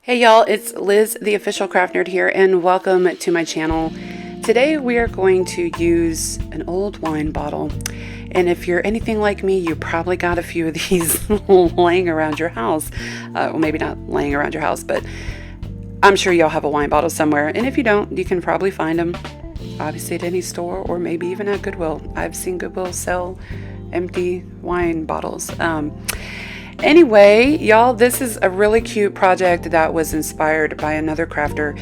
Hey y'all, it's Liz, the official craft nerd here, and welcome to my channel. Today we are going to use an old wine bottle, and if you're anything like me, you probably got a few of these laying around your house. Well, maybe not laying around your house, but I'm sure y'all have a wine bottle somewhere, and if you don't, you can probably find them, obviously at any store, or maybe even at Goodwill. I've seen Goodwill sell empty wine bottles. Anyway, y'all, this is a really cute project that was inspired by another crafter.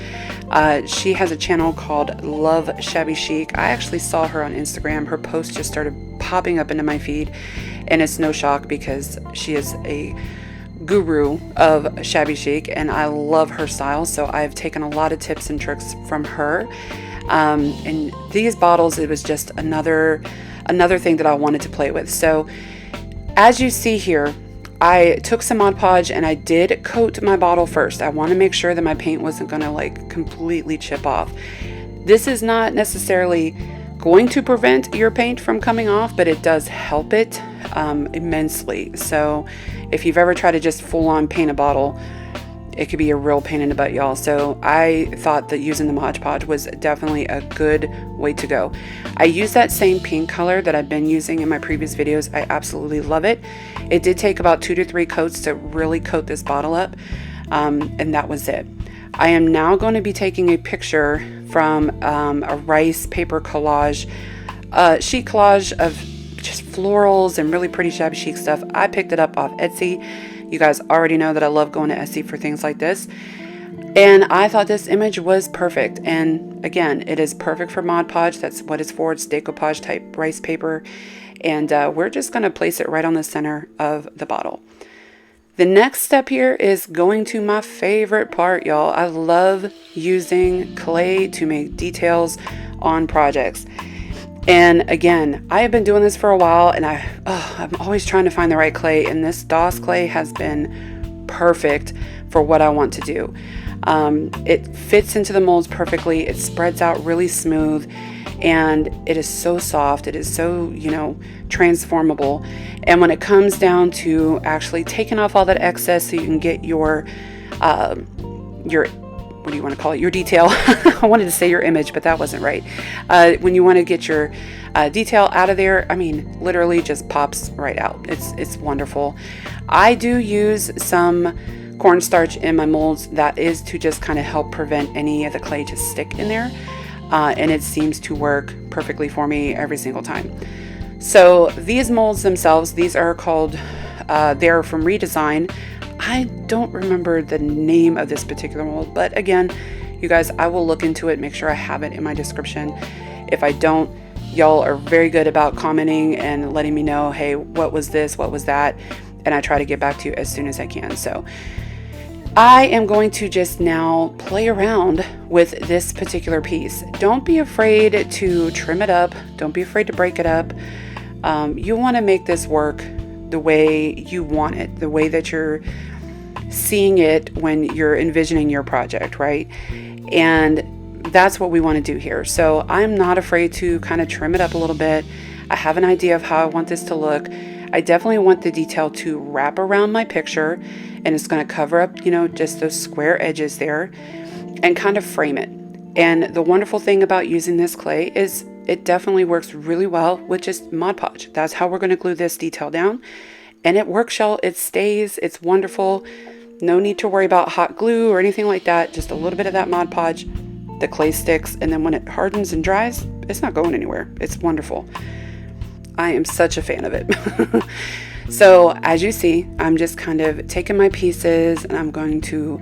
She has a channel called Love Shabby Chic. I actually saw her on Instagram. Her post just started popping up into my feed, and it's no shock because she is a guru of shabby chic, and I love her style. So I've taken a lot of tips and tricks from her. And these bottles, it was just another thing that I wanted to play with. So as you see here, I took some Mod Podge and I did coat my bottle first. I want to make sure that my paint wasn't going to like completely chip off. This is not necessarily going to prevent your paint from coming off, but it does help it immensely. So if you've ever tried to just full on paint a bottle, it could be a real pain in the butt, y'all. So I thought that using the Mod Podge was definitely a good way to go. I use that same pink color that I've been using in my previous videos. I absolutely love it. It did take about 2 to 3 coats to really coat this bottle up, and that was it. I am now going to be taking a picture from a rice paper collage, sheet collage of just florals and really pretty shabby chic stuff. I picked it up off Etsy. You guys already know that I love going to Etsy for things like this. And I thought this image was perfect. And again, it is perfect for Mod Podge. That's what it's for. It's decoupage type rice paper. And we're just going to place it right on the center of the bottle. The next step here is going to my favorite part, y'all. I love using clay to make details on projects. And again, I have been doing this for a while, and I'm always trying to find the right clay, and this DOS clay has been perfect for what I want to do. It fits into the molds perfectly, it spreads out really smooth, and it is so soft, it is so, transformable. And when it comes down to actually taking off all that excess so you can get your what do you want to call it? Your detail. I wanted to say your image, but that wasn't right. When you want to get your detail out of there, I mean, literally just pops right out. It's wonderful. I do use some cornstarch in my molds. That is to just kind of help prevent any of the clay to stick in there. And it seems to work perfectly for me every single time. So these molds themselves, these are called, they're from Redesign. I don't remember the name of this particular mold, but again, you guys, I will look into it, make sure I have it in my description. If I don't, y'all are very good about commenting and letting me know, hey, what was this, what was that? And I try to get back to you as soon as I can. So I am going to just now play around with this particular piece. Don't be afraid to trim it up. Don't be afraid to break it up. You want to make this work the way you want it, the way that you're seeing it when you're envisioning your project, right? And that's what we want to do here. So I'm not afraid to kind of trim it up a little bit. I have an idea of how I want this to look. I definitely want the detail to wrap around my picture, and it's going to cover up, just those square edges there and kind of frame it. And the wonderful thing about using this clay is it definitely works really well with just Mod Podge. That's how we're going to glue this detail down. And it works, y'all. It stays. It's wonderful. No need to worry about hot glue or anything like that. Just a little bit of that Mod Podge. The clay sticks. And then when it hardens and dries, it's not going anywhere. It's wonderful. I am such a fan of it. So as you see, I'm just kind of taking my pieces and I'm going to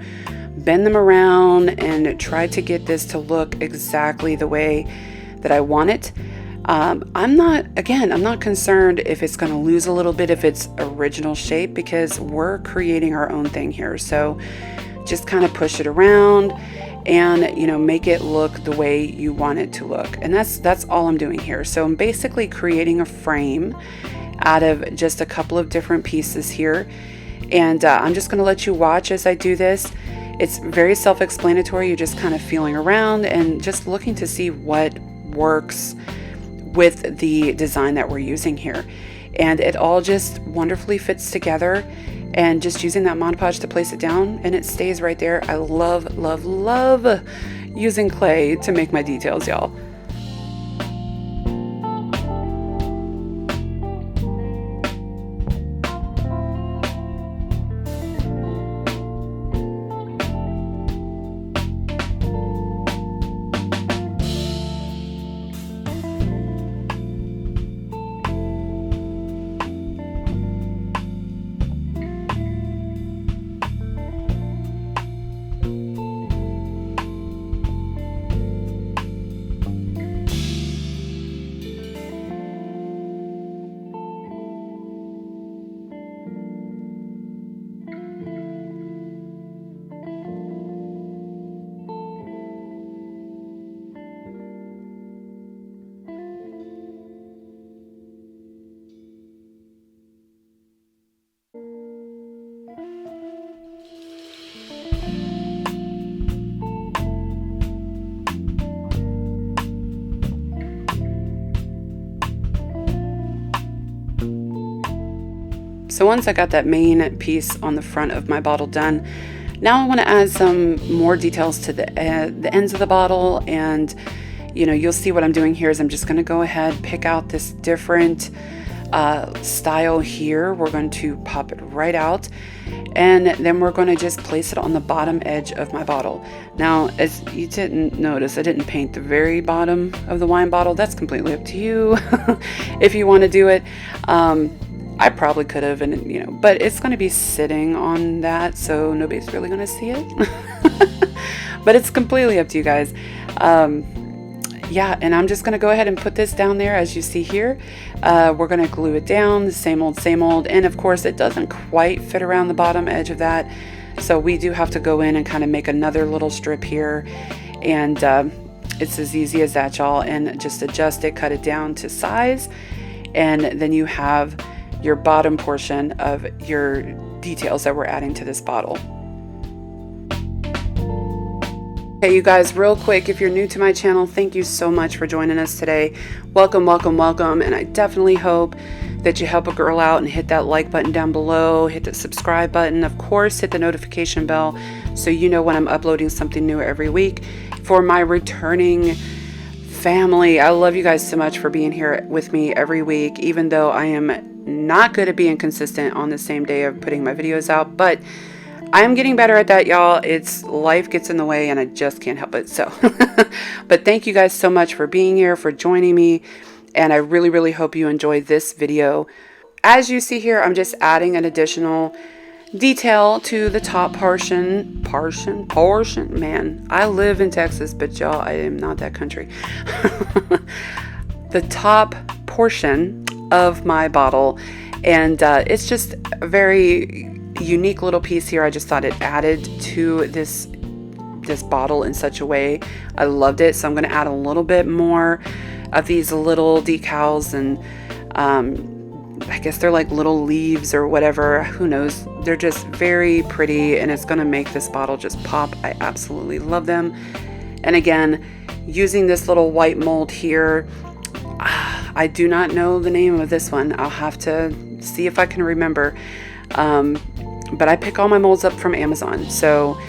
bend them around and try to get this to look exactly the way that I want it. I'm not concerned if it's going to lose a little bit of its original shape because we're creating our own thing here. So just kind of push it around and, make it look the way you want it to look. And that's all I'm doing here. So I'm basically creating a frame out of just a couple of different pieces here. And I'm just going to let you watch as I do this. It's very self-explanatory. You're just kind of feeling around and just looking to see what works with the design that we're using here. And it all just wonderfully fits together. and just using that Mod Podge to place it down, and it stays right there. I love, love, love using clay to make my details, y'all. So once I got that main piece on the front of my bottle done, now I want to add some more details to the ends of the bottle. And you'll see what I'm doing here is I'm just going to go ahead, pick out this different style here. We're going to pop it right out, and then we're going to just place it on the bottom edge of my bottle. Now, as you didn't notice, I didn't paint the very bottom of the wine bottle. That's completely up to you if you want to do it. I probably could have, but it's going to be sitting on that, so nobody's really going to see it. But it's completely up to you guys. Yeah, and I'm just going to go ahead and put this down there as you see here. We're going to glue it down, the same old, and of course it doesn't quite fit around the bottom edge of that. So we do have to go in and kind of make another little strip here, and it's as easy as that, y'all. And just adjust it, cut it down to size, and then you have your bottom portion of your details that we're adding to this bottle. Hey, you guys, real quick, if you're new to my channel, thank you so much for joining us today. Welcome, welcome, welcome. And I definitely hope that you help a girl out and hit that like button down below, hit the subscribe button, of course, hit the notification bell so you know when I'm uploading something new every week. For my returning family, I love you guys so much for being here with me every week, even though I am not good at being consistent on the same day of putting my videos out, but I'm getting better at that, y'all. It's life gets in the way and I just can't help it. So, but thank you guys so much for being here, for joining me. And I really, really hope you enjoyed this video. As you see here, I'm just adding an additional detail to the top portion. Man, I live in Texas, but y'all, I am not that country. The top portion of my bottle, and it's just a very unique little piece here. I just thought it added to this bottle in such a way. I loved it, so I'm going to add a little bit more of these little decals, and I guess they're like little leaves or whatever, who knows. They're just very pretty, and it's going to make this bottle just pop. I absolutely love them. And again, using this little white mold here, I do not know the name of this one. I'll have to see if I can remember. But I pick all my molds up from Amazon. So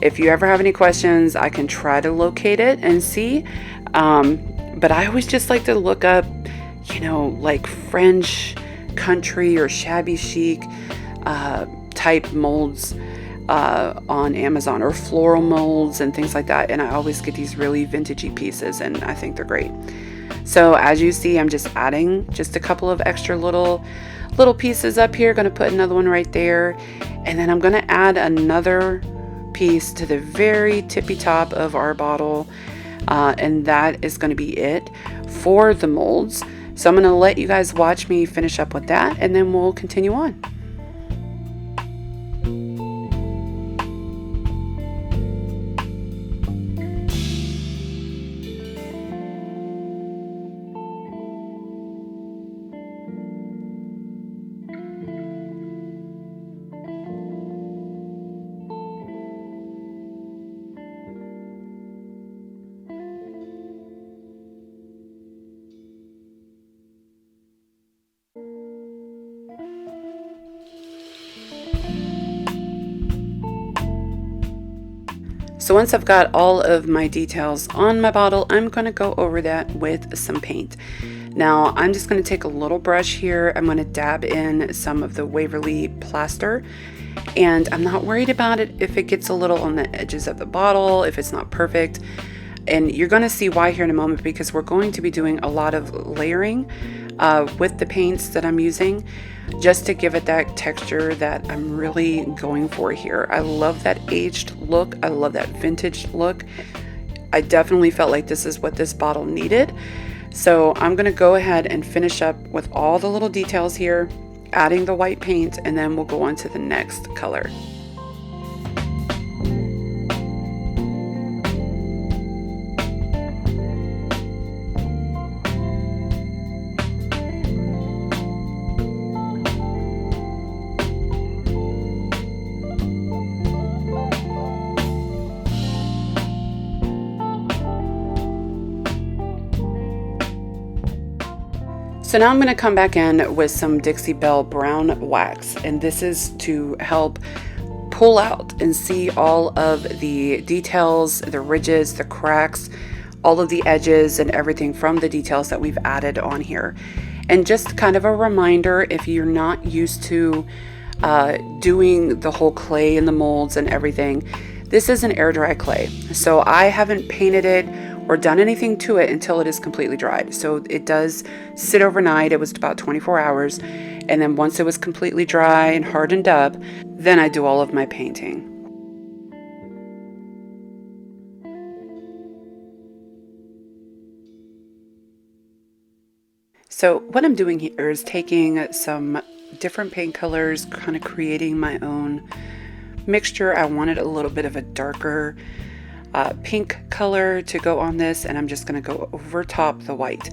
if you ever have any questions, I can try to locate it and see. But I always just like to look up, like French country or shabby chic type molds on Amazon, or floral molds and things like that. And I always get these really vintagey pieces, and I think they're great. So as you see, I'm just adding just a couple of extra little pieces up here. Going to put another one right there, and then I'm going to add another piece to the very tippy top of our bottle, and that is going to be it for the molds. So I'm going to let you guys watch me finish up with that, and then we'll continue on. So once I've got all of my details on my bottle, I'm going to go over that with some paint. Now I'm just going to take a little brush here. I'm going to dab in some of the Waverly plaster, and I'm not worried about it if it gets a little on the edges of the bottle, if it's not perfect. And you're going to see why here in a moment, because we're going to be doing a lot of layering with the paints that I'm using, just to give it that texture that I'm really going for here. I love that aged look. I love that vintage look. I definitely felt like this is what this bottle needed. So I'm going to go ahead and finish up with all the little details here, adding the white paint, and then we'll go on to the next color. So now I'm going to come back in with some Dixie Belle brown wax, and this is to help pull out and see all of the details, the ridges, the cracks, all of the edges and everything from the details that we've added on here. And just kind of a reminder, if you're not used to doing the whole clay in the molds and everything, this is an air dry clay. So I haven't painted it or done anything to it until it is completely dried. So it does sit overnight. It was about 24 hours. And then once it was completely dry and hardened up, then I do all of my painting. So what I'm doing here is taking some different paint colors, kind of creating my own mixture. I wanted a little bit of a darker pink color to go on this, and I'm just going to go over top the white.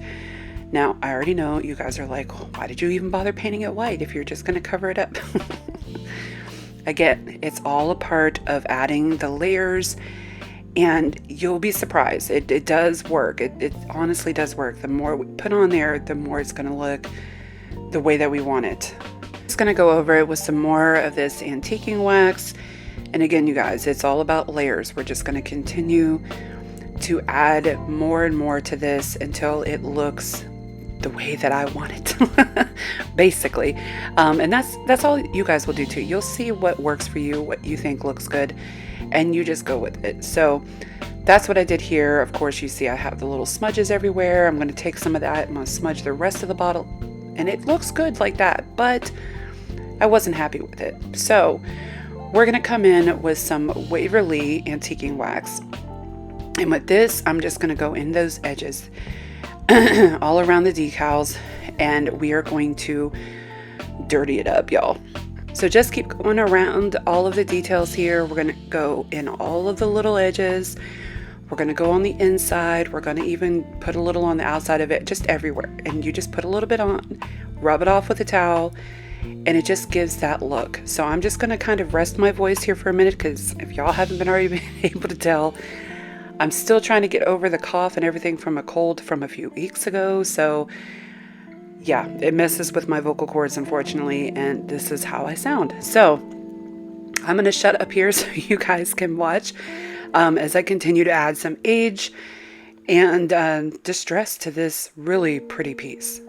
Now I already know you guys are like, why did you even bother painting it white if you're just going to cover it up? Again, it's all a part of adding the layers, and you'll be surprised. It does work. It honestly does work. The more we put on there, the more it's going to look the way that we want it. Just going to go over it with some more of this antiquing wax. And again, you guys, it's all about layers. We're just going to continue to add more and more to this until it looks the way that I want it, basically. And that's all you guys will do too. You'll see what works for you, what you think looks good, and you just go with it. So that's what I did here. Of course, you see I have the little smudges everywhere. I'm going to take some of that. I'm going to smudge the rest of the bottle, and it looks good like that, but I wasn't happy with it. So we're going to come in with some Waverly antiquing wax. And with this, I'm just going to go in those edges all around the decals, and we are going to dirty it up, y'all. So just keep going around all of the details here. We're going to go in all of the little edges. We're going to go on the inside. We're going to even put a little on the outside of it, just everywhere. And you just put a little bit on, rub it off with a towel, and it just gives that look. So I'm just going to kind of rest my voice here for a minute, because if y'all haven't been already been able to tell, I'm still trying to get over the cough and everything from a cold from a few weeks ago. So yeah, it messes with my vocal cords, unfortunately, and this is how I sound. So I'm going to shut up here so you guys can watch as I continue to add some age and distress to this really pretty piece.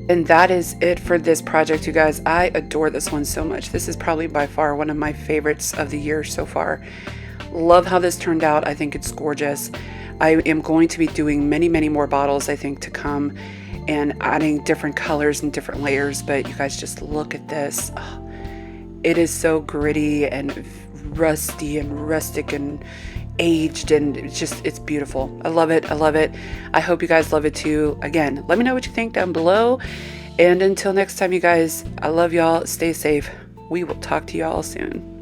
And that is it for this project, you guys. I adore this one so much. This is probably by far one of my favorites of the year so far. Love how this turned out. I think it's gorgeous. I am going to be doing many, many more bottles, I think, to come, and adding different colors and different layers. But you guys just look at this. Oh, it is so gritty and rusty and rustic and aged, and it's beautiful. I love it. I love it. I hope you guys love it too. Again, let me know what you think down below. And until next time, you guys, I love y'all. Stay safe. We will talk to y'all soon.